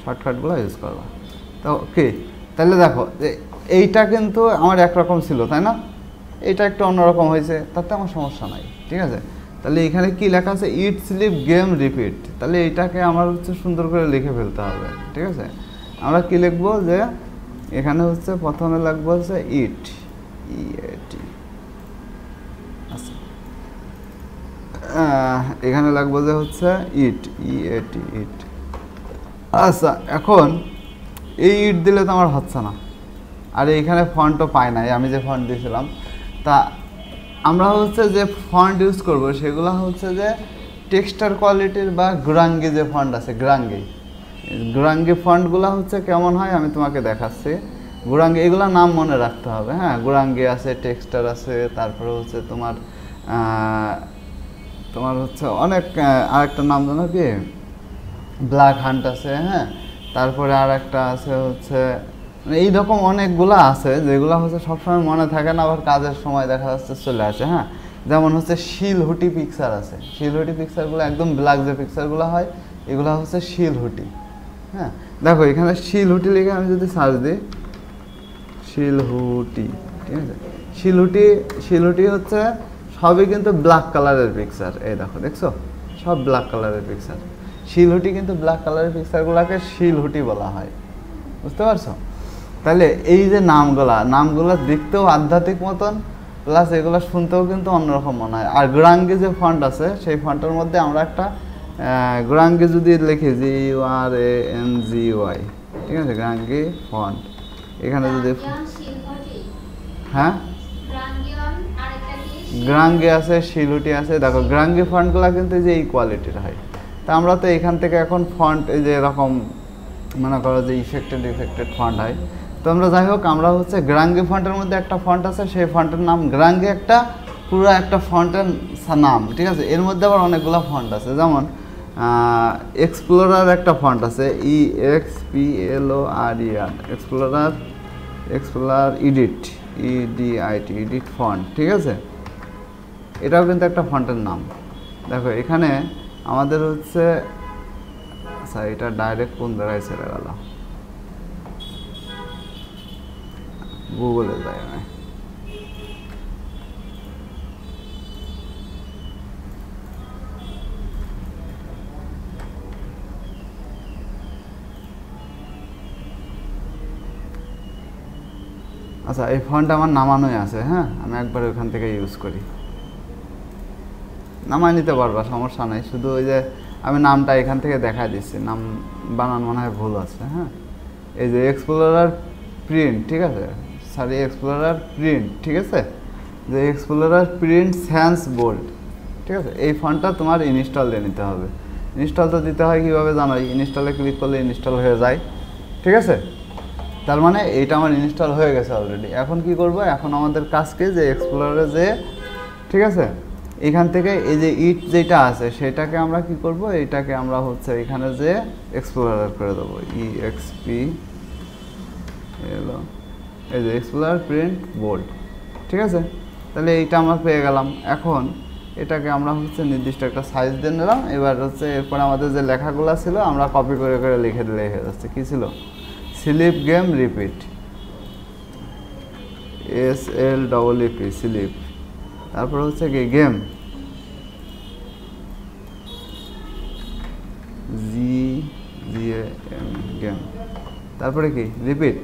শর্টকাটগুলো ইউজ করবা। তো ওকে, তাহলে দেখো যে এইটা কিন্তু আমার একরকম ছিল, তাই না? এটা একটু অন্যরকম হয়েছে, তাতে আমার সমস্যা নাই, ঠিক আছে। তাহলে এখানে কি লেখা আছে, ইট স্লিপ গেম রিপিট। তাহলে এইটাকে আমার হচ্ছে সুন্দর করে লিখে ফেলতে হবে, ঠিক আছে। আমরা কি লিখবো, যে এখানে হচ্ছে প্রথমে লিখবো হচ্ছে ইট, ইএটি। আচ্ছা এখানে লাগবো যে হচ্ছে ইট, ইএটি, ইট। আচ্ছা এখন এই ইট দিলে তো আমার হচ্ছে না, আর এইখানে ফন্টও পাই নাই, আমি যে ফন্ট দিয়েছিলাম। তা আমরা হচ্ছে যে ফন্ট ইউজ করব সেগুলো হচ্ছে যে টেক্সচার কোয়ালিটির বা গ্রাঙ্গি যে ফন্ট আছে, গ্রাঙ্গি ফন্টগুলো হচ্ছে কেমন হয় আমি তোমাকে দেখাচ্ছি। গুরাঙ্গি এগুলো নাম মনে রাখতে হবে, হ্যাঁ। গুরাঙ্গি আছে, টেক্সচার আছে, তারপরে হচ্ছে তোমার হচ্ছে অনেক আরেকটা নাম জানো কি, ব্ল্যাক হান্ট আছে, হ্যাঁ। তারপরে আর একটা আছে হচ্ছে, এইরকম অনেকগুলো আছে যেগুলো হচ্ছে সবসময় মনে থাকে না, আবার কাজের সময় দেখা যাচ্ছে চলে আসে, হ্যাঁ। যেমন হচ্ছে শিলহুটি পিকচার আছে, শিলহুটি পিকচারগুলো একদম ব্ল্যাক যে পিকচারগুলো হয় এগুলো হচ্ছে শিলহুটি, হ্যাঁ। দেখো এখানে শিলহুটি লিখে আমি যদি সার্চ দিই, শিলহুটি, ঠিক আছে। শিলহুটি হচ্ছে সবই কিন্তু ব্ল্যাক কালারের পিকচার, এই দেখো দেখছো, সব ব্ল্যাক কালারের পিকচার। শিলহুটি কিন্তু ব্ল্যাক কালারের পিকচারগুলোকে শিলহুটি বলা হয়, বুঝতে পারছো? তাহলে এই যে নামগুলো দেখতেও আধ্যাত্মিক মতন, প্লাস এগুলো শুনতেও কিন্তু অন্যরকম মনে হয়। আর গুরাঙ্গি যে ফন্ট আছে সেই ফন্টের মধ্যে আমরা একটা গুরাঙ্গি যদি লিখি, GURANGY, ঠিক আছে, গুরাঙ্গি ফন্ট। এখানে যদি হ্যাঁ গ্রাঙ্গি আছে, শিলহুটি আছে, দেখো গ্রাঙ্গি ফন্টগুলো কিন্তু যে এই কোয়ালিটির হয়। তা আমরা তো এখান থেকে এখন ফন্ট এই যে এরকম মনে করো যে ইফেক্টেড ফন্ট হয়। তো আমরা যাই হোক, আমরা হচ্ছে গ্রাঙ্গি ফন্টের মধ্যে একটা ফন্ট আছে, সেই ফন্টের নাম গ্রাঙ্গি, একটা পুরো একটা ফন্টের নাম, ঠিক আছে। এর মধ্যে আবার অনেকগুলো ফন্ট আছে, যেমন এক্সপ্লোরার একটা ফন্ট আছে, EXPLORER, explorer edit, edit font, ঠিক আছে। এটাও কিন্তু একটা ফন্টের নাম। দেখো এখানে আমাদের হচ্ছে, আচ্ছা এটা ডাইরেক্ট কোন জায়গায় ছেড়ে গেল, গুগলে যায় না। আচ্ছা এই ফন্ট আমার নামানোই আছে, হ্যাঁ। আমি একবার ওখান থেকে ইউজ করি, নামাই নিতে পারবা, সমস্যা নাই। শুধু ওই যে আমি নামটা এখান থেকে দেখা দিচ্ছি, নাম বানান মনে হয় ভুল আছে, হ্যাঁ। এই যে এক্সপ্লোরার প্রিন্ট, ঠিক আছে, এক্সপ্লোরার প্রিন্ট, ঠিক আছে, যে এক্সপ্লোরার প্রিন্ট স্যান্স বোল্ড, ঠিক আছে। এই ফন্টটা তোমার ইনস্টল দিয়ে নিতে হবে। ইনস্টল তো দিতে হয় কীভাবে জানো, ইনস্টলে ক্লিক করলে ইনস্টল হয়ে যায়, ঠিক আছে। তার মানে এইটা আমার ইনস্টল হয়ে গেছে অলরেডি। এখন কি করব, এখন আমাদের কাজকে যে এক্সপ্লোরারে যে, ঠিক আছে, এখান থেকে এই যে ইট যেটা আছে সেটাকে আমরা কি করব, এইটাকে আমরা হচ্ছে এখানে যে এক্সপ্লোরার করে দেবো, EXP এলো, এই যে এক্সপ্লোরার প্রিন্ট বোল্ড, ঠিক আছে। তাহলে এইটা আমরা পেয়ে গেলাম। এখন এটাকে আমরা হচ্ছে নির্দিষ্ট একটা সাইজ দিয়ে নিলাম। এবার হচ্ছে এরপর আমাদের যে লেখাগুলো ছিল আমরা কপি করে করে লিখে দিলে হয়ে যাচ্ছে। কী ছিল, sleep game repeat, SLEEP, sleep. তারপর হচ্ছে কি গেম, GAM, গেম। তারপরে কি রিপিট,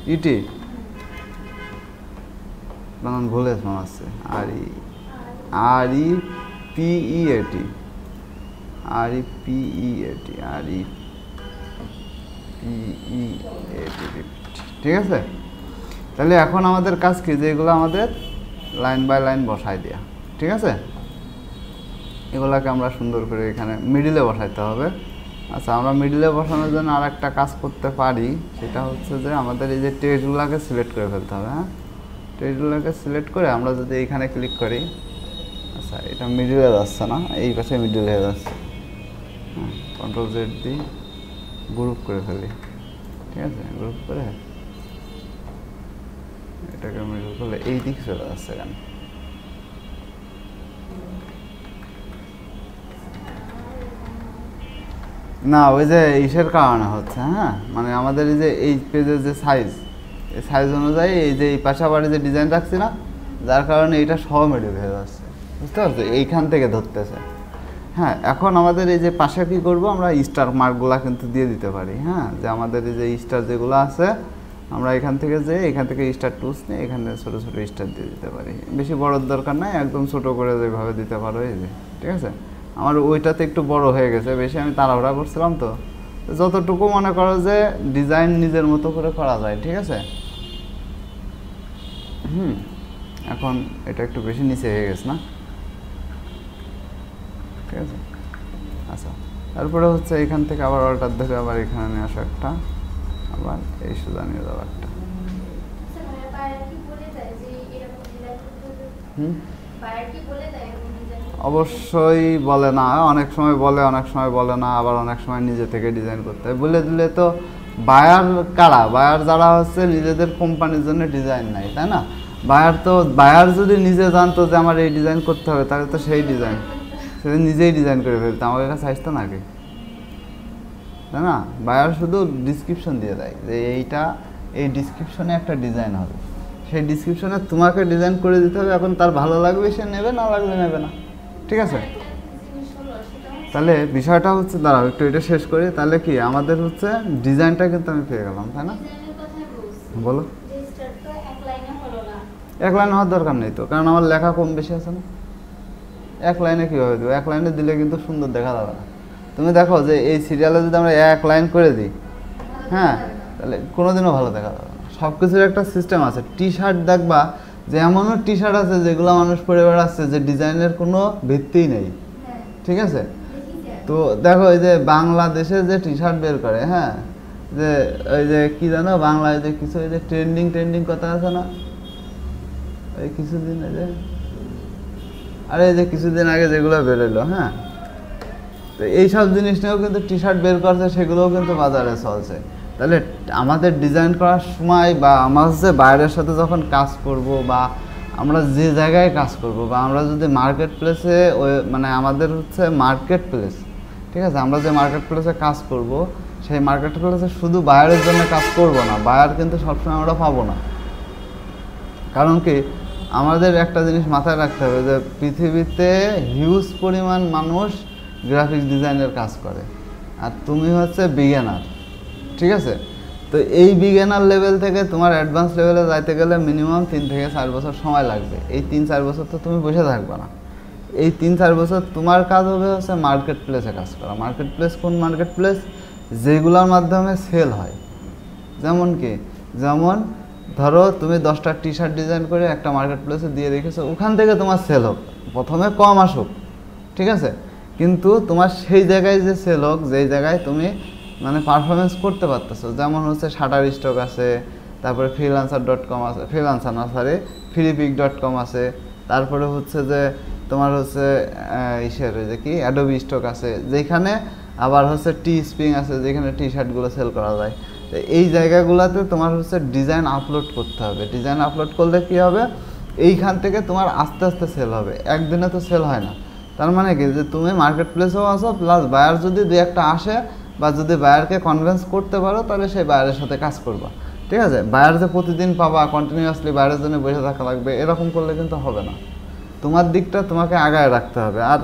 REAPET, বানান ভুলে শোনাচ্ছে, REPET, ঠিক আছে। তাহলে এখন আমাদের কাজ কি, যেগুলো আমাদের লাইন বাই লাইন বসাই দেয়া, ঠিক আছে। এগুলাকে আমরা সুন্দর করে এখানে মিডিলে বসাইতে হবে। আচ্ছা আমরা মিডিলে বসানোর জন্য আর একটা কাজ করতে পারি, সেটা হচ্ছে যে আমাদের এই যে টেক্সটগুলোকে সিলেক্ট করে ফেলতে হবে, হ্যাঁ। টেক্সটগুলোকে সিলেক্ট করে আমরা যদি এইখানে ক্লিক করি, আচ্ছা এটা মিডিলে যাচ্ছে না, এই পাশে মিডিল হয়ে যাচ্ছে, হ্যাঁ, কন্ট্রোল জেড দিই, গ্রুপ করে ফেলি, ঠিক আছে? গ্রুপ করে এটাকে মিডল করলে এই দিক চলে আসছে কেন? না, ওই যে ইসের কারণে হচ্ছে। হ্যাঁ, মানে আমাদের এই যে এই পেজের যে সাইজ, এই সাইজ অনুযায়ী এই যে এই পাশাপাশি যে ডিজাইন রাখছি না, যার কারণে এইটা সহ মিডল হয়ে যাচ্ছে, বুঝতে পারছো? এইখান থেকে ধরতেছে। হ্যাঁ, এখন আমাদের এই যে পাশে কী করবো, আমরা স্টার মার্কগুলো কিন্তু দিয়ে দিতে পারি। হ্যাঁ, যে আমাদের এই যে স্টার যেগুলো আছে, আমরা এখান থেকে যে এখান থেকে স্টার টুলস নিয়ে এখানে ছোটো ছোটো স্টার দিয়ে দিতে পারি। বেশি বড়োর দরকার নাই, একদম ছোটো করে যেভাবে দিতে পারো এই যে, ঠিক আছে? আমার ওইটাতে একটু বড় হয়ে গেছে, বেশি আমি তাড়াহুড়া করছিলাম তো। যতটুকু মনে করো যে ডিজাইন নিজের মতো করে করা যায়, ঠিক আছে? এখন এটা একটু বেশি নিচে হয়ে গেছে না, ঠিক আছে? আচ্ছা, তারপরে হচ্ছে এখান থেকে আবার অল্টার ধরে আবার এখানে নিয়ে আসো একটা, আবার এই সোজা নিয়ে যাবো একটা। অবশ্যই বলে না, অনেক সময় বলে, অনেক সময় বলে না, আবার অনেক সময় নিজে থেকে ডিজাইন করতে হয়। বলে দিলে তো বায়ার কারা? বায়ার যারা হচ্ছে নিজেদের কোম্পানির জন্য ডিজাইন নাই, তাই না? বায়ার যদি নিজে জানতো যে আমার এই ডিজাইন করতে হবে, তাহলে তো সেই ডিজাইন সে নিজেই ডিজাইন করে ফেলতো, আমাকে কাছে আসতো নাকি, তাই না? বায়ার শুধু ডিসক্রিপশন দিয়ে দেয় যে এইটা, এই ডিসক্রিপশনে একটা ডিজাইন হবে, সেই ডিসক্রিপশনে তোমাকে ডিজাইন করে দিতে হবে। এখন তার ভালো লাগবে সে নেবে, না লাগলে নেবে না, ঠিক আছে? তাহলে বিষয়টা হচ্ছে, দাঁড়াও একটু এটা শেষ করি। তাহলে কি আমাদের হচ্ছে ডিজাইনটা কিন্তু আমি পেয়ে গেলাম, তাই না? বলো। এক লাইন হওয়ার দরকার নেই তো, কারণ আমার লেখা কম বেশি আছে না। এক লাইনে কীভাবে দেবো? এক লাইনে দিলে কিন্তু সুন্দর দেখা যাবে না। তুমি দেখো যে এই সিরিয়ালে যদি আমরা এক লাইন করে দিই, হ্যাঁ, তাহলে কোনোদিনও ভালো দেখা যাবে না। সব কিছুর একটা সিস্টেম আছে। টি শার্ট দেখবা যে এমনও টি শার্ট আছে যেগুলো মানুষ পরে বেড়াচ্ছে যে ডিজাইনের কোনো ভিত্তিই নেই, ঠিক আছে? তো দেখো এই যে বাংলাদেশে যে টি শার্ট বের করে, হ্যাঁ, যে ওই যে কি জানো বাংলায় যে কিছু ওই যে ট্রেন্ডিং কথা আছে না, ওই কিছুদিন এই যে, আরে এই যে কিছুদিন আগে যেগুলো বেরোলো, হ্যাঁ, তো এইসব জিনিস নিয়েও কিন্তু টি শার্ট বের করছে, সেগুলোও কিন্তু বাজারে চলছে। তাহলে আমাদের ডিজাইন করার সময় বা আমরা হচ্ছে বাইরের সাথে যখন কাজ করব, বা আমরা যে জায়গায় কাজ করব, বা আমরা যদি মার্কেট প্লেসে মানে আমাদের হচ্ছে মার্কেট প্লেস, ঠিক আছে, আমরা যে মার্কেট প্লেসে কাজ করব, সেই মার্কেট প্লেসে শুধু বায়ারের জন্য কাজ করব না, বায়ার কিন্তু সবসময় আমরা পাবো না। কারণ কি, আমাদের একটা জিনিস মাথায় রাখতে হবে যে পৃথিবীতে হিউজ পরিমাণ মানুষ গ্রাফিক্স ডিজাইনের কাজ করে, আর তুমি হচ্ছে বিগিনার, ঠিক আছে? তো এই বিগিনার লেভেল থেকে তোমার অ্যাডভান্স লেভেলে যাইতে গেলে মিনিমাম 3 থেকে 4 বছর সময় লাগবে। এই 3-4 বছর তো তুমি বসে থাকবে না। এই 3-4 বছর তোমার কাজ হবে হচ্ছে মার্কেট প্লেসে কাজ করা। মার্কেট প্লেস কোন মার্কেট প্লেস? যেগুলোর মাধ্যমে সেল হয়। যেমন কি, যেমন ধরো তুমি 10টা টি শার্ট ডিজাইন করে একটা মার্কেট প্লেসে দিয়ে রেখেছো, ওখান থেকে তোমার সেল হোক, প্রথমে কম আসুক, ঠিক আছে, কিন্তু তোমার সেই জায়গায় যে সেল হোক, যেই জায়গায় তুমি মানে পারফরমেন্স করতে পারতেছো। যেমন হচ্ছে শাটার স্টক আছে, তারপরে freelancer.com আছে, ফ্রিল্যান্সার না সরি freepik.com আছে, তারপরে হচ্ছে যে তোমার হচ্ছে ইসের যে কি অ্যাডোবি স্টক আছে, যেখানে আবার হচ্ছে টি স্প্রিং আছে, যেখানে টি শার্টগুলো সেল করা যায়। তো এই জায়গাগুলোতে তোমার হচ্ছে ডিজাইন আপলোড করতে হবে। ডিজাইন আপলোড করলে কী হবে, এইখান থেকে তোমার আস্তে আস্তে সেল হবে, একদিনে তো সেল হয় না। তার মানে কি, যে তুমি মার্কেট প্লেসেও আসো, প্লাস বায়ার যদি দু একটা আসে, বা যদি বায়ারকে কনভিন্স করতে পারো, তাহলে সেই বায়ারের সাথে কাজ করবা, ঠিক আছে? বায়ার যে প্রতিদিন পাবা, কন্টিনিউয়াসলি বায়ারের জন্য বসে থাকা লাগবে, এরকম করলে কিন্তু হবে না। তোমার দিকটা তোমাকে আগায় রাখতে হবে। আর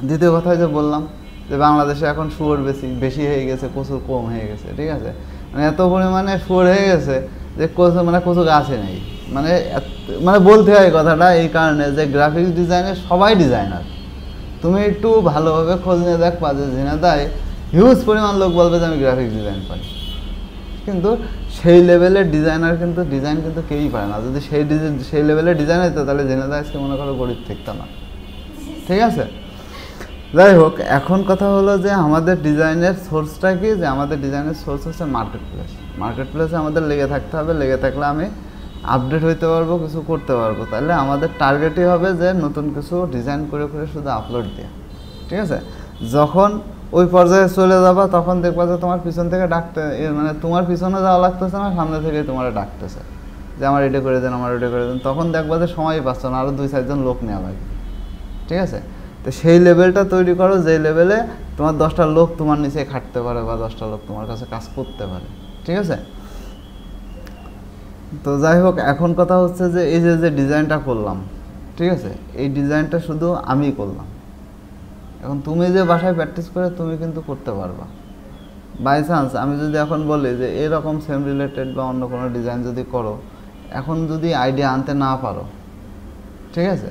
দ্বিতীয় কথায় যে বললাম যে বাংলাদেশে এখন শুয়োর বেশি হয়ে গেছে, কচু কম হয়ে গেছে, ঠিক আছে? মানে এত পরিমাণে শুয়োর হয়ে গেছে যে কচু গাছে নেই। মানে বলতে হয় কথাটা এই কারণে যে গ্রাফিক্স ডিজাইনে সবাই ডিজাইনার। তুমি একটু ভালোভাবে খোঁজ নিয়ে দেখবা যে ঝিনাইদহে হিউজ পরিমাণ লোক বলবে যে আমি গ্রাফিক্স ডিজাইন পারি, কিন্তু সেই লেভেলের ডিজাইনার কিন্তু ডিজাইন কিন্তু কেউই পারে না। যদি সেই লেভেলের ডিজাইন হতো, তাহলে ঝিনাইদহে আজকে মনে করো গরিব থাকতো না, ঠিক আছে? যাই হোক, এখন কথা হলো যে আমাদের ডিজাইনের সোর্সটা কি, যে আমাদের ডিজাইনের সোর্স হচ্ছে মার্কেট প্লেস। মার্কেট প্লেসে আমাদের লেগে থাকতে হবে। লেগে থাকলে আমি আপডেট হইতে পারবো, কিছু করতে পারবো। তাহলে আমাদের টার্গেটই হবে যে নতুন কিছু ডিজাইন করে করে শুধু আপলোড দেওয়া, ঠিক আছে? যখন ওই পর্যায়ে চলে যাবা, তখন দেখবা যে তোমার পিছন থেকে ডাকতে, মানে তোমার পিছনে যাওয়া লাগতেছে না, সামনে থেকে তোমার ডাকতেছে যে আমার এটা করে দেন, আমার এটা করে দেন। তখন দেখবা যে সময়ই পাচ্ছ না, আরও 2-4 জন লোক নেওয়া লাগে। ঠিক আছে, তো সেই লেভেলটা তৈরি করো যেই লেভেলে তোমার 10টা লোক তোমার নিচে খাটতে পারে বা 10টা লোক তোমার কাছে কাজ করতে পারে। ঠিক আছে, তো যাই হোক, এখন কথা হচ্ছে যে এই যে ডিজাইনটা করলাম, ঠিক আছে, এই ডিজাইনটা শুধু আমি করলাম। এখন তুমি যে বাসায় প্র্যাকটিস করে তুমি কিন্তু করতে পারবা। বাই চান্স আমি যদি এখন বলি যে এরকম সেম রিলেটেড বা অন্য কোনো ডিজাইন যদি করো, এখন যদি আইডিয়া আনতে না পারো, ঠিক আছে,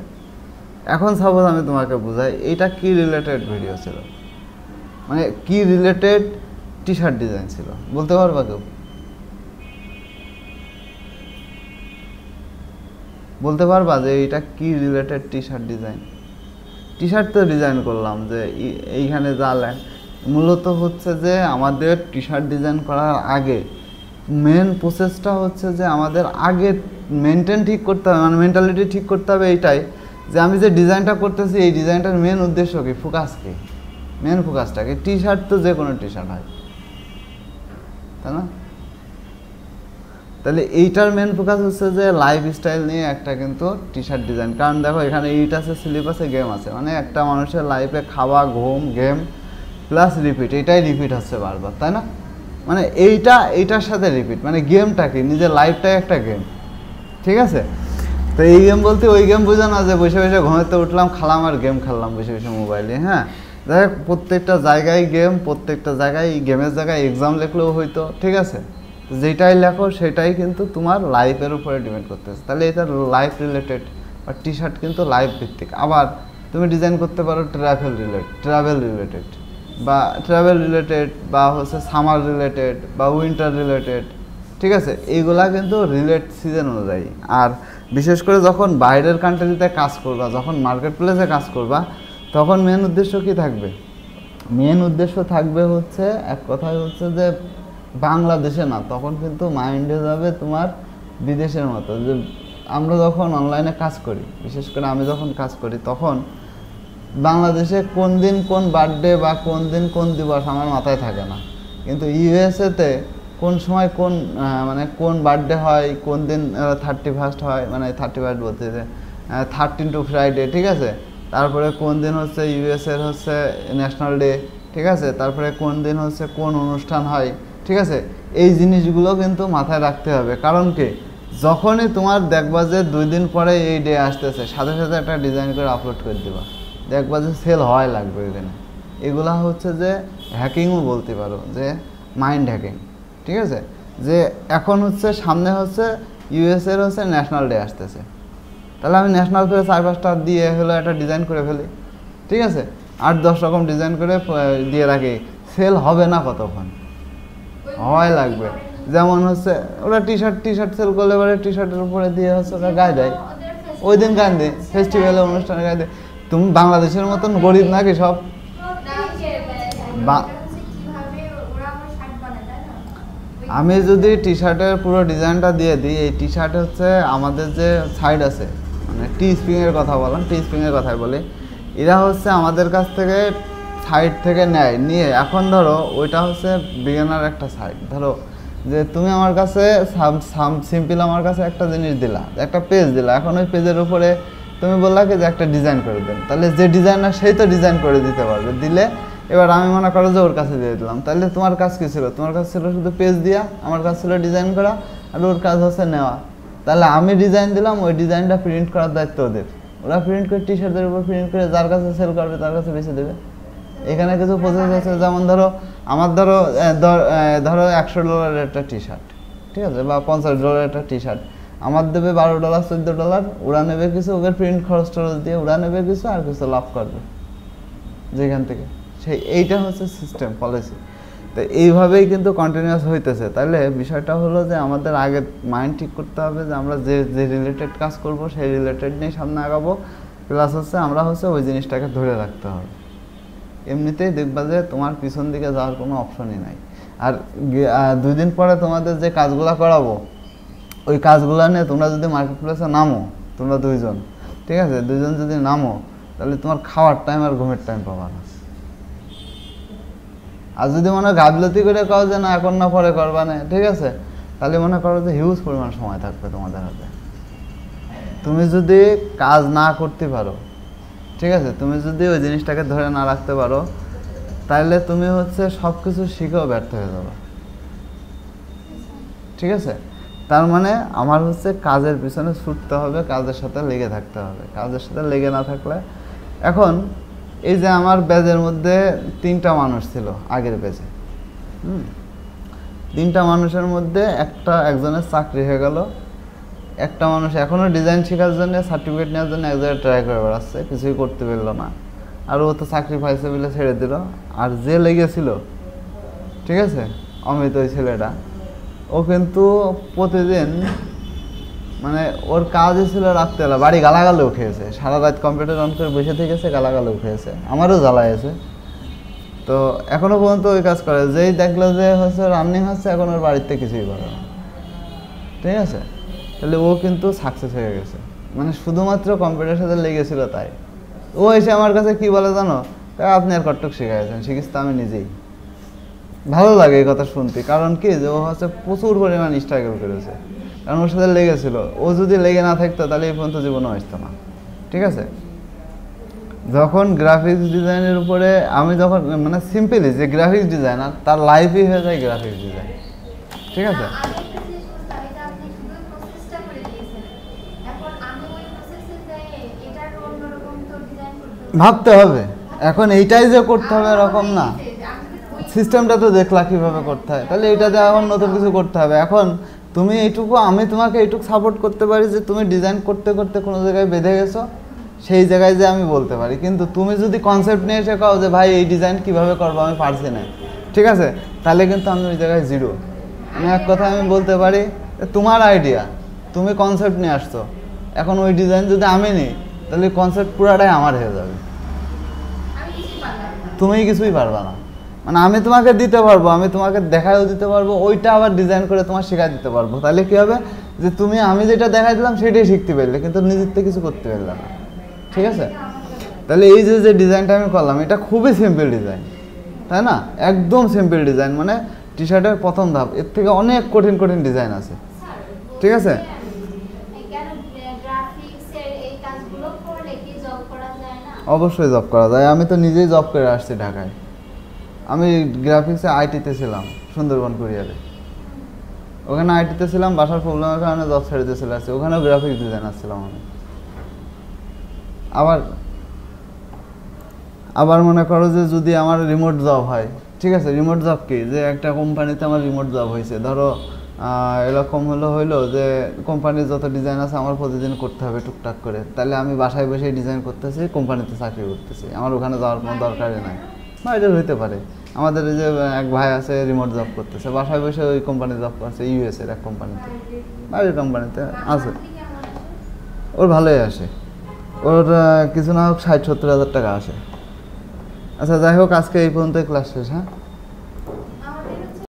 এখন সাপোজ আমি তোমাকে বুঝাই এইটা কি রিলেটেড ভিডিও ছিল, মানে কি রিলেটেড টি শার্ট ডিজাইন ছিল, বলতে পারবা কেউ? বলতে পারবা যে এইটা কি related T shirt design? T shirt তো ডিজাইন করলাম যে এইখানে যা মূলত হচ্ছে যে আমাদের টি শার্ট ডিজাইন করার আগে মেন প্রসেসটা হচ্ছে যে আমাদের আগে মেনটেন ঠিক করতে হবে, মানে মেন্টালিটি ঠিক করতে হবে এইটাই যে আমি যে ডিজাইনটা করতেছি এই ডিজাইনটার মেন উদ্দেশ্য কি, ফোকাস কি, মেন ফোকাসটা কি। টি শার্ট তো যে কোনো টি শার্ট হয়, তাই না? তাহলে এইটার মেন ফোকাস হচ্ছে যে লাইফস্টাইল নিয়ে একটা কিন্তু টি শার্ট ডিজাইন। কারণ দেখো এখানে ইট আছে, স্লিপ আছে, গেম আছে, মানে একটা মানুষের লাইফে খাওয়া, ঘুম, গেম প্লাস রিপিট, এইটাই রিপিট হচ্ছে বারবার, তাই না? মানে এইটার সাথে রিপিট, মানে গেমটা কি, নিজের লাইফটাই একটা গেম। ঠিক আছে, তো এই গেম বলতে ওই গেম বোঝা না যে বসে বসে ঘুমাতে উঠলাম, খালাম আর গেম খেললাম বসে বসে মোবাইলে। হ্যাঁ, দেখ প্রত্যেকটা জায়গায় গেম, প্রত্যেকটা জায়গায় গেমের জায়গায় এক্সাম লিখলেও হয়তো, ঠিক আছে, যেটাই লেখো সেটাই কিন্তু তোমার লাইফের উপরে ডিপেন্ড করতেছে। তাহলে এটা লাইফ রিলেটেড বা টি শার্ট কিন্তু লাইফ ভিত্তিক। আবার তুমি ডিজাইন করতে পারো ট্রাভেল রিলেটেড বা হচ্ছে সামার রিলেটেড বা উইন্টার রিলেটেড। ঠিক আছে, এইগুলা কিন্তু রিলেট সিজন অনুযায়ী। আর বিশেষ করে যখন বাইরের কান্ট্রিতে কাজ করবা, যখন মার্কেট প্লেসে কাজ করবা, তখন মেন উদ্দেশ্য কি থাকবে? মেন উদ্দেশ্য থাকবে হচ্ছে এক কথায় হচ্ছে যে বাংলাদেশে না, তখন কিন্তু মাইন্ডে যাবে তোমার বিদেশের মতো। যে আমরা যখন অনলাইনে কাজ করি, বিশেষ করে আমি যখন কাজ করি, তখন বাংলাদেশে কোন দিন কোন বার্থডে বা কোন দিন কোন দিবস আমার মাথায় থাকে না, কিন্তু ইউএসএতে কোন সময় কোন মানে কোন বার্থডে হয়, কোন দিন 31st হয়, মানে 31st বলতে যে 13 টু ফ্রাইডে, ঠিক আছে, তারপরে কোন দিন হচ্ছে ইউএসএর হচ্ছে ন্যাশনাল ডে, ঠিক আছে, তারপরে কোন দিন হচ্ছে কোন অনুষ্ঠান হয়, ঠিক আছে, এই জিনিসগুলো কিন্তু মাথায় রাখতে হবে। কারণ কি, যখনই তোমার দেখবা যে 2 দিন পরে এই ডে আসতেছে, সাথে সাথে একটা ডিজাইন করে আপলোড করে দিবা, দেখবা যে সেল হয় লাগবে এখানে। এগুলা হচ্ছে যে হ্যাকিংও বলতে পারো, যে মাইন্ড হ্যাকিং। ঠিক আছে, যে এখন হচ্ছে সামনে হচ্ছে ইউএসএর হচ্ছে ন্যাশনাল ডে আসতেছে, তাহলে আমি ন্যাশনাল করে 4-5টা দিয়ে হলো একটা ডিজাইন করে ফেলি, ঠিক আছে, 8-10 রকম ডিজাইন করে দিয়ে রাখি, সেল হবে না কতক্ষণ, হয় লাগবে। যেমন হচ্ছে ওরা টি শার্ট সেল করলে এবারে টি শার্টের উপরে দিয়ে হচ্ছে ওরা গায়ে দেয়, ওই দিন গান দেয়, ফেস্টিভ্যালে অনুষ্ঠানে গায়ে দেয়। তুমি বাংলাদেশের মতন গরিব নাকি সব? আমি যদি টি শার্টের পুরো ডিজাইনটা দিয়ে দিই, এই টি শার্ট হচ্ছে আমাদের যে সাইড আছে, মানে টি স্প্রিংয়ের কথা বললাম, টি স্প্রিংয়ের কথাই বলি, এরা হচ্ছে আমাদের কাছ থেকে সাইড থেকে নিয়ে এখন ধরো ওইটা হচ্ছে বিগিনার একটা সাইড। ধরো যে তুমি আমার কাছে সিম্পল আমার কাছে একটা জিনিস দিলা, একটা পেজ দিলা, এখন ওই পেজের উপরে তুমি বললা কি যে একটা ডিজাইন করে দেন, তাহলে যে ডিজাইনার সেই তো ডিজাইন করে দিতে পারবে, দিলে এবার আমি মনে করো যে ওর কাছে দিয়ে দিলাম, তাহলে তোমার কাজ কী ছিল? তোমার কাছে ছিল শুধু পেজ দিয়া, আমার কাছে ছিল ডিজাইন করা, আর ওর কাজ হচ্ছে নেওয়া। তাহলে আমি ডিজাইন দিলাম, ওই ডিজাইনটা প্রিন্ট করার দায়িত্ব ওদের, ওরা প্রিন্ট করে টি শার্টের উপর প্রিন্ট করে যার কাছে সেল করবে তার কাছে বেছে দেবে। এখানে কিছু প্রসেস আছে, যেমন ধরো আমার ধরো $100 একটা টি শার্ট, ঠিক আছে, বা $50 একটা টি শার্ট, আমার দেবে $12 $14, ওরা নেবে কিছু, ওদের প্রিন্ট খরচ দিয়ে ওরা নেবে কিছু, আর কিছু লাভ করবে যেখান থেকে। সেই এইটা হচ্ছে সিস্টেম পলিসি। তো এইভাবেই কিন্তু কন্টিনিউয়াস হইতেছে। তাহলে বিষয়টা হলো যে আমাদের আগে মাইন্ড ঠিক করতে হবে যে আমরা যে রিলেটেড কাজ করব সেই রিলেটেড নিয়ে সামনে আগাবো, প্লাস হচ্ছে আমরা হচ্ছে ওই জিনিসটাকে ধরে রাখতে হবে। এমনিতেই দেখবা যে তোমার পিছন দিকে যাওয়ার কোনো অপশনই নাই। আর 2 দিন পরে তোমাদের যে কাজগুলো করাবো, ওই কাজগুলো নিয়ে তোমরা যদি মার্কেট প্লেসে নামো, তোমরা 2 জন, ঠিক আছে, 2 জন যদি নামো, তাহলে তোমার খাওয়ার টাইম আর ঘুমের টাইম পাবা না। আর যদি মনে গাফলতি করে কাও যে না এখন না পরে করবা না, ঠিক আছে, তাহলে মনে করো যে হিউজ পরিমাণ সময় থাকবে তোমাদের হাতে। তুমি যদি কাজ না করতে পারো, ঠিক আছে, তুমি যদি ওই জিনিসটাকে ধরে না রাখতে পারো, তাহলে তুমি হচ্ছে সব কিছু শিখেও ব্যর্থ হয়ে যাবে। ঠিক আছে, তার মানে আমার হচ্ছে কাজের পিছনে ছুটতে হবে, কাজের সাথে লেগে থাকতে হবে। কাজের সাথে লেগে না থাকলে, এখন এই যে আমার ব্যাচের মধ্যে 3টা মানুষ ছিল আগের ব্যাচে, 3টা মানুষের মধ্যে একজনের চাকরি হয়ে গেল, একটা মানুষ এখনও ডিজাইন শেখার জন্য সার্টিফিকেট নেওয়ার জন্য এক জায়গায় ট্রাই করে বেড়াচ্ছে, কিছুই করতে পারলো না, আর ও তো চাকরি পাইছে বলে ছেড়ে দিল। আর যে লেগেছিল, ঠিক আছে, অমিত ওই ছেলেটা, ও কিন্তু প্রতিদিন মানে ওর কাজই ছিল রাত্রেবেলা বাড়ি গালাগালেও খেয়েছে, সারা রাত কম্পিউটার অন করে বসে থেকেছে, গালাগালেও খেয়েছে, আমারও জ্বালাইছে। তো এখনো পর্যন্ত ওই কাজ করে, যেই দেখলো যে হচ্ছে রানিং হচ্ছে, এখন ওর বাড়িতে কিছুই করে না। ঠিক আছে, তাহলে ও কিন্তু সাকসেস হয়ে গেছে, মানে শুধুমাত্র কম্পিউটারের সাথে লেগেছিল তাই। ও এসে আমার কাছে কি বলে জানো, আপনি আর কটক শিখাইছেন, শিখিস তো আমি নিজেই। ভালো লাগে এই কথা শুনতে, কারণ কি যে ও হচ্ছে প্রচুর পরিমাণ স্ট্রাগল করেছে, কারণ ওর সাথে লেগেছিল। ও যদি লেগে না থাকতো তাহলে এই পর্যন্ত জীবনও আসতো না। ঠিক আছে, যখন গ্রাফিক্স ডিজাইনের উপরে আমি যখন মানে সিম্পলি যে গ্রাফিক্স ডিজাইনার তার লাইফই হয়ে যায় গ্রাফিক্স ডিজাইন। ঠিক আছে, ভাবতে হবে এখন এইটাই যে করতে হবে এরকম না, সিস্টেমটা তো দেখলা কীভাবে করতে হয়, তাহলে এইটাতে এখন নতুন কিছু করতে হবে। এখন তুমি এইটুকু, আমি তোমাকে এইটুকু সাপোর্ট করতে পারি যে তুমি ডিজাইন করতে করতে কোনো জায়গায় বেঁধে গেছো, সেই জায়গায় যে আমি বলতে পারি। কিন্তু তুমি যদি কনসেপ্ট নিয়ে এসে কাও যে ভাই এই ডিজাইন কীভাবে করবো আমি পারছি না, ঠিক আছে, তাহলে কিন্তু আমি ওই জায়গায় জিরো। আমি এক কথা আমি বলতে পারি, তোমার আইডিয়া, তুমি কনসেপ্ট নিয়ে আসছো, এখন ওই ডিজাইন যদি আমি নিই তাহলে কনসেপ্ট পুরাটাই আমার হয়ে যাবে, তুমি কিছুই পারবা না। মানে আমি তোমাকে দিতে পারবো, আমি তোমাকে দেখায়ও দিতে পারবো, ওইটা আবার ডিজাইন করে তোমার শেখাই দিতে পারবো। তাহলে কী হবে যে তুমি আমি যেটা দেখাই দিলাম সেটাই শিখতে পারলে, কিন্তু নিজের থেকে কিছু করতে পারলে না। ঠিক আছে, তাহলে এই যে ডিজাইনটা আমি করলাম এটা খুবই সিম্পল ডিজাইন, তাই না, একদম সিম্পল ডিজাইন, মানে টি শার্টের প্রথম ধাপ, এর থেকে অনেক কঠিন কঠিন ডিজাইন আছে। ঠিক আছে, অবশ্যই জব করা যায়, আমি তো নিজেই জব করে আসছি ঢাকায়। আমি গ্রাফিক্সে আইটিতে ছিলাম সুন্দরবন কুরিয়ারে, ওখানে আইটিতে ছিলাম, বাসার প্রবলেমের কারণে জব ছেড়ে দিয়ে চলে আসছি, ওখানেও গ্রাফিক্স ডিজাইনার ছিলাম আমি। আবার মনে করো যে যদি আমার রিমোট জব হয়, ঠিক আছে, রিমোট জব কি যে একটা কোম্পানিতে আমার রিমোট জব হয়েছে, ধরো এরকম হইলো যে কোম্পানির যত ডিজাইন আছে আমার প্রতিদিন করতে হবে টুকটাক করে, তাহলে আমি বাসায় বসে ডিজাইন করতেছি, কোম্পানিতে চাকরি করতেছি, আমার ওখানে যাওয়ার কোনো দরকারই নাই। বাইরে হইতে পারে, আমাদের এই যে এক ভাই আছে রিমোট জব করতেছে, বাসায় বসে ওই কোম্পানি জব করছে, ইউএস এর এক কোম্পানিতে, বাইরের কোম্পানিতে আছে, ওর ভালোই আসে, ওর কিছু না হোক 60-70 হাজার টাকা আসে। আচ্ছা যাই হোক, আজকে এই পর্যন্তই ক্লাস শেষ। হ্যাঁ।